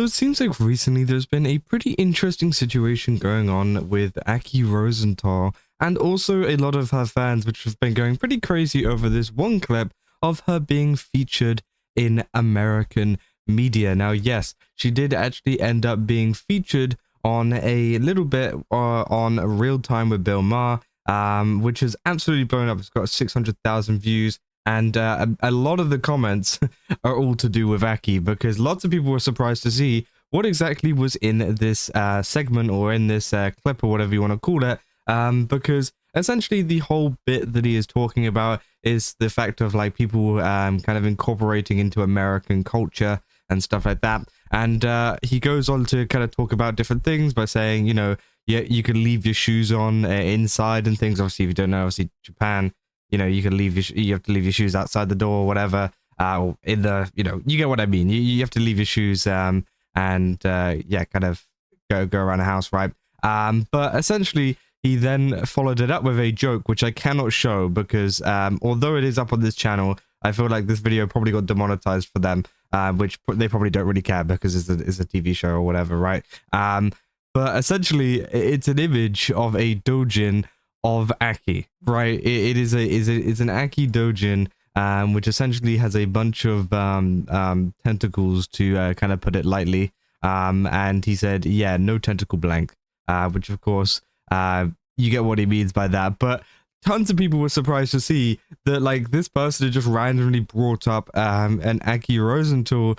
So it seems like recently there's been a pretty interesting situation going on with Aki Rosenthal and also a lot of her fans, which have been going pretty crazy over this one clip of her being featured in American media. Now, yes, she did actually end up being featured on a little bit on Real Time with Bill Maher, which has absolutely blown up. It's got 600,000 views. And a lot of the comments are all to do with Aki, because lots of people were surprised to see what exactly was in this segment or in this clip or whatever you want to call it, because essentially the whole bit that he is talking about is the fact of like people kind of incorporating into American culture and stuff like that. And he goes on to kind of talk about different things by saying, you know, yeah, you can leave your shoes on inside and things. Obviously, if you don't know, obviously Japan, you know, you can leave you have to leave your shoes outside the door or whatever, or in the, you know, you get what I mean. You have to leave your shoes and yeah, kind of go around the house, right? But essentially he then followed it up with a joke, which I cannot show because although it is up on this channel, I feel like this video probably got demonetized for them, which they probably don't really care because it's a TV show or whatever, right? But essentially it's an image of a doujin of Aki, right? It's an Aki doujin, which essentially has a bunch of tentacles, to kind of put it lightly. And he said, yeah, no tentacle blank, which of course you get what he means by that. But tons of people were surprised to see that like this person had just randomly brought up an Aki Rosenthal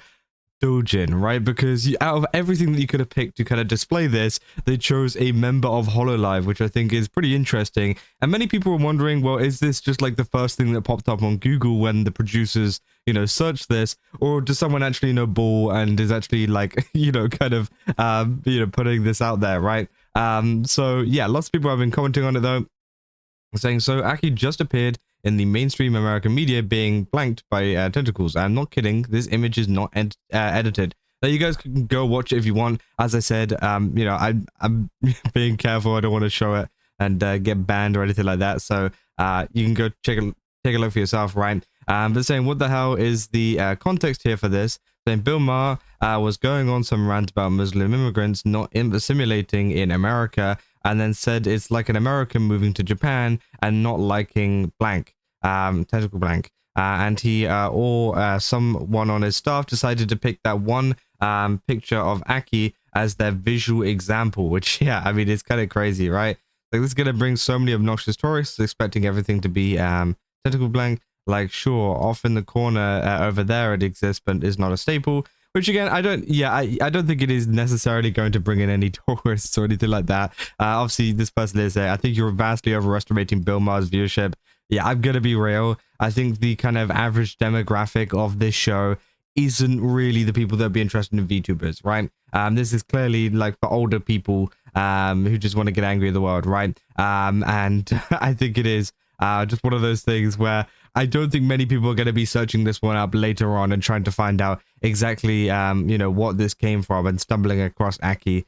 doujin, right? Because out of everything that you could have picked to kind of display this, they chose a member of Hololive, which I think is pretty interesting. And many people were wondering, well, is this just like the first thing that popped up on Google when the producers, you know, searched this, or does someone actually know Bull and is actually like, you know, kind of you know, putting this out there, right? So yeah, lots of people have been commenting on it though, saying, so Aki just appeared in the mainstream American media being blanked by tentacles. I'm not kidding. This image is not edited. Now, you guys can go watch it if you want. As I said, you know, I'm being careful. I don't want to show it and get banned or anything like that. So you can go take a look for yourself, right? But saying, what the hell is the context here for this? Saying Bill Maher was going on some rant about Muslim immigrants not assimilating in America, and then said it's like an American moving to Japan and not liking blank, tentacle blank. And he or someone on his staff decided to pick that one picture of Aki as their visual example, which, yeah, I mean, it's kind of crazy, right? Like, this is going to bring so many obnoxious tourists expecting everything to be tentacle blank. Like, sure, off in the corner over there it exists, but is not a staple. Which again, I don't think it is necessarily going to bring in any tourists or anything like that. Obviously, this person is I think you're vastly overestimating Bill Maher's viewership. Yeah, I'm gonna be real. I think the kind of average demographic of this show isn't really the people that would be interested in VTubers, right? This is clearly like for older people who just want to get angry at the world, right? And I think it is just one of those things where I don't think many people are going to be searching this one up later on and trying to find out exactly, you know, what this came from and stumbling across Aki,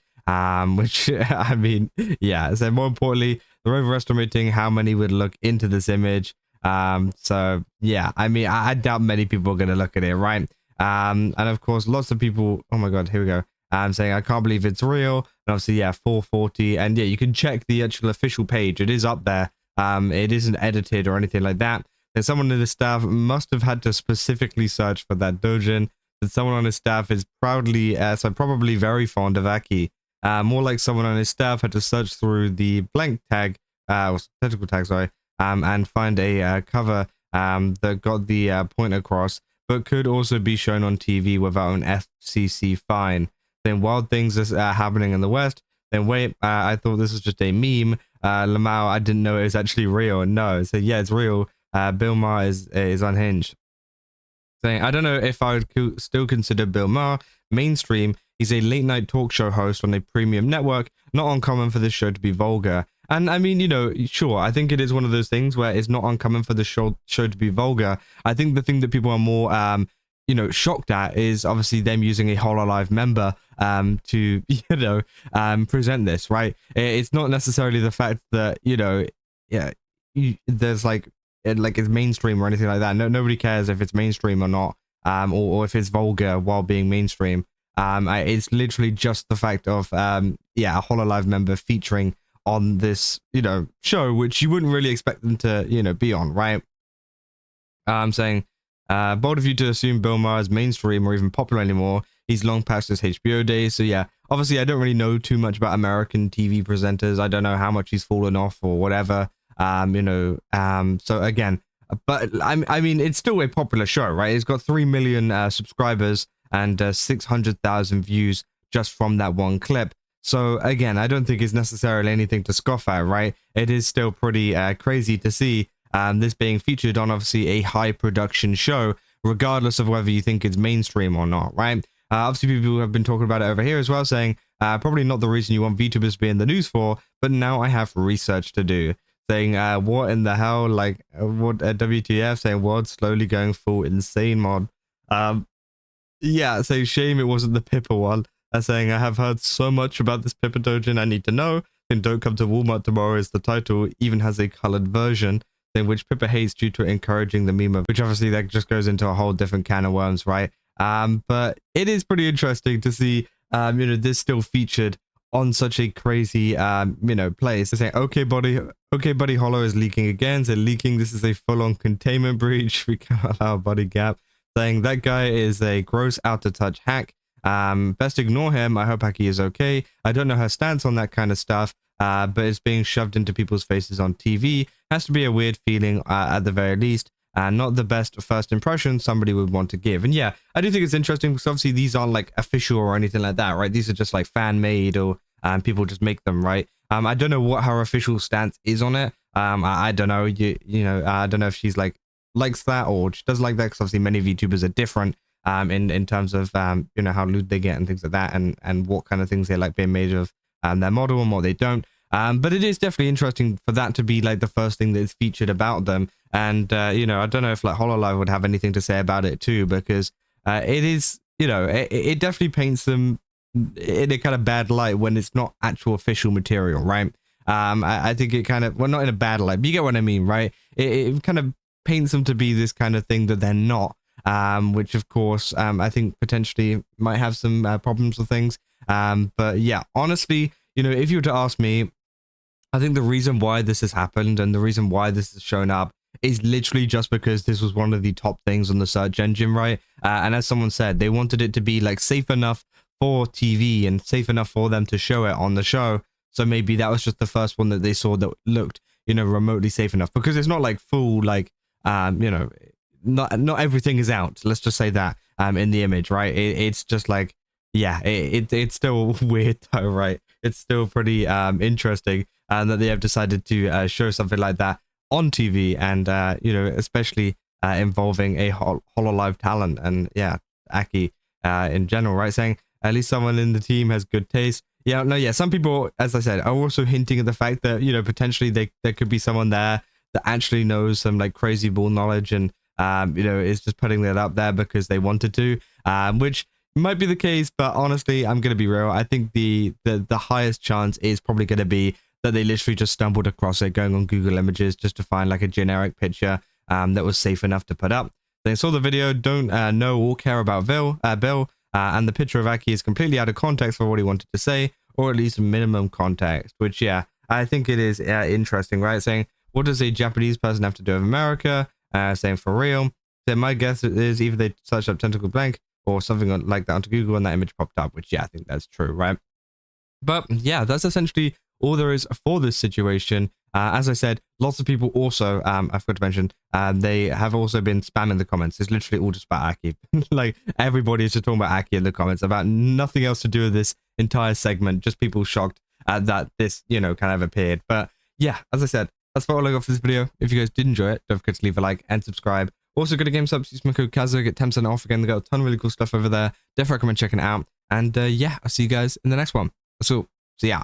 which, I mean, yeah. So more importantly, they're overestimating how many would look into this image. So yeah, I mean, I doubt many people are going to look at it, right? And of course, lots of people, oh my God, here we go. Saying, I can't believe it's real. And obviously, yeah, 440. And yeah, you can check the actual official page. It is up there. It isn't edited or anything like that. And someone in the staff must have had to specifically search for that doujin. And someone on his staff is probably very fond of Aki. More like someone on his staff had to search through the blank tag, or tentacle tag, sorry, and find a cover that got the point across, but could also be shown on TV without an FCC fine. Then wild things are happening in the West. Then wait, I thought this was just a meme. Lamau, I didn't know it was actually real. No, so yeah, it's real. Bill Maher is unhinged. Saying, I don't know if I would still consider Bill Maher mainstream. He's a late night talk show host on a premium network. Not uncommon for this show to be vulgar. And I mean, you know, sure, I think it is one of those things where it's not uncommon for the show to be vulgar. I think the thing that people are more, you know, shocked at is obviously them using a Hololive member to, you know, present this, right? It's not necessarily the fact that, you know, yeah, there's like it's mainstream or anything like that. Nobody cares if it's mainstream or not, or if it's vulgar while being mainstream. It's literally just the fact of yeah, a Hololive member featuring on this, you know, show, which you wouldn't really expect them to, you know, be on, right? I'm saying, bold of you to assume Bill Maher is mainstream or even popular anymore. He's long past his HBO days. So yeah, obviously I don't really know too much about American TV presenters. I don't know how much he's fallen off or whatever. You know, so again, but I mean, it's still a popular show, right? It's got 3 million subscribers and 600,000 views just from that one clip. So again, I don't think it's necessarily anything to scoff at, right? It is still pretty crazy to see this being featured on obviously a high production show, regardless of whether you think it's mainstream or not, right? Obviously, people have been talking about it over here as well, saying probably not the reason you want VTubers to be in the news for, but now I have research to do. Saying, what in the hell, like, what WTF, saying, what, slowly going full insane mod. Yeah, so shame it wasn't the Pippa one. Saying, I have heard so much about this Pippa Dojin, I need to know. And Don't Come to Walmart Tomorrow is the title, even has a colored version, in which Pippa hates due to encouraging the meme of, which obviously that just goes into a whole different can of worms, right? But it is pretty interesting to see, you know, this still featured on such a crazy, you know, place. They're saying, okay, buddy, Hollow is leaking again. So leaking, this is a full-on containment breach. We cannot allow buddy gap. Saying that guy is a gross out-of-touch hack. Best ignore him. I hope Aki is okay. I don't know her stance on that kind of stuff, but it's being shoved into people's faces on TV. Has to be a weird feeling at the very least. And not the best first impression somebody would want to give. And yeah, I do think it's interesting because obviously these aren't like official or anything like that, right? These are just like fan made or people just make them, right? I don't know what her official stance is on it. I don't know. You know, I don't know if she's like likes that or she does like that, because obviously many VTubers are different in terms of you know, how lewd they get and things like that, and what kind of things they like being made of their model and what they don't. But it is definitely interesting for that to be like the first thing that is featured about them. And, you know, I don't know if like Hololive would have anything to say about it too, because it is, you know, it definitely paints them in a kind of bad light when it's not actual official material, right? I think it kind of, well, not in a bad light, but you get what I mean, right? It kind of paints them to be this kind of thing that they're not, which of course, I think potentially might have some problems with things. But yeah, honestly, you know, if you were to ask me, I think the reason why this has happened and the reason why this has shown up is literally just because this was one of the top things on the search engine, right? And as someone said, they wanted it to be like safe enough for TV and safe enough for them to show it on the show. So maybe that was just the first one that they saw that looked, you know, remotely safe enough, because it's not like full, like, you know, not everything is out. Let's just say that in the image, right? It's just like, yeah, it's still weird though, right? It's still pretty interesting that they have decided to show something like that on TV, and you know, especially involving a Hololive talent, and yeah, Aki in general, right? Saying at least someone in the team has good taste. Yeah, no, yeah, some people, as I said, are also hinting at the fact that, you know, potentially there could be someone there that actually knows some like crazy ball knowledge, and you know, is just putting that up there because they wanted to, which might be the case. But honestly, I'm gonna be real, I think the highest chance is probably gonna be that they literally just stumbled across it going on Google Images just to find like a generic picture that was safe enough to put up. They saw the video, don't know or care about Bill, and the picture of Aki is completely out of context for what he wanted to say, or at least minimum context, which, yeah, I think it is interesting, right? Saying, what does a Japanese person have to do with America? Saying, for real. So my guess is either they searched up tentacle blank or something like that onto Google and that image popped up, which, yeah, I think that's true, right? But yeah, that's essentially all there is for this situation. As I said, lots of people also, I forgot to mention, they have also been spamming the comments. It's literally all just about Aki. Like, everybody is just talking about Aki in the comments, about nothing else to do with this entire segment, just people shocked that this, you know, kind of appeared. But yeah, as I said, that's all I got for this video. If you guys did enjoy it, don't forget to leave a like and subscribe. Also, go to GameStop, use my code Kazo, get 10% off again. They got a ton of really cool stuff over there. Definitely recommend checking it out. And yeah, I'll see you guys in the next one. That's all. See ya.